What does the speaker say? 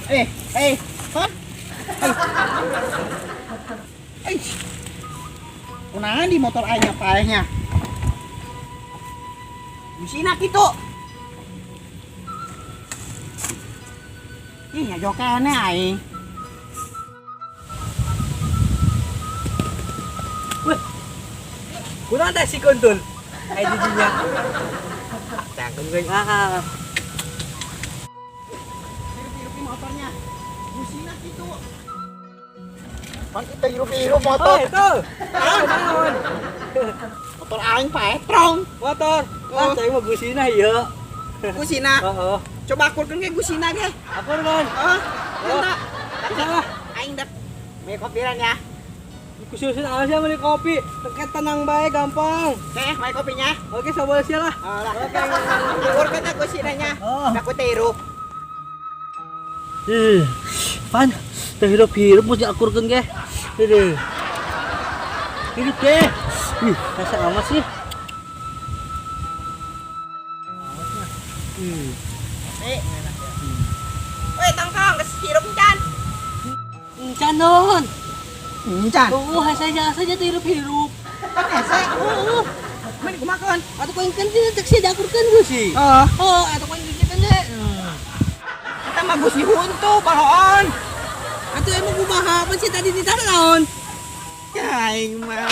Hah? Kunahan di motor aing paehnya. Busina kitu. Ih, nyajokannya aing. Wih, kurang tak si kontol. Ay didinya. Takkan gue Hirup-hirup motornya. Busina kitu. Pan kita hirup-hirup motor. Oh, itu. Naon? Motor aing paetrong. Motor. Lah, saya mau busina ieu. Busina. Heeh. Coba akurkeun ge busina ge. Aku kan. Minta. Bisa lah. Aing dak me kopiran ya. Khususin aja beli kopi. Teket tenang baik, gampang. Oke, mai kopinya. Oke, sabar sih lah. Oke. Akurkeun teh businanya. Dak ku teh hirup. Pan, teh hirup mesti akurkeun ge. Hidup. Hidup ge. Rasa amat sih. Weh, tangkang geus hirup encan. Encan non. Encan. Oh, saja hirup-hirup. Ese. Meni kumakeun? Atau kau kan dia taksi diakurkeun gue sih. Heeh. Oh, atau kau ini kan deh. Kita mah geus dihuntu baloon. Atau emang kumaha apa sih tadi di sana naon? Ya aing mah.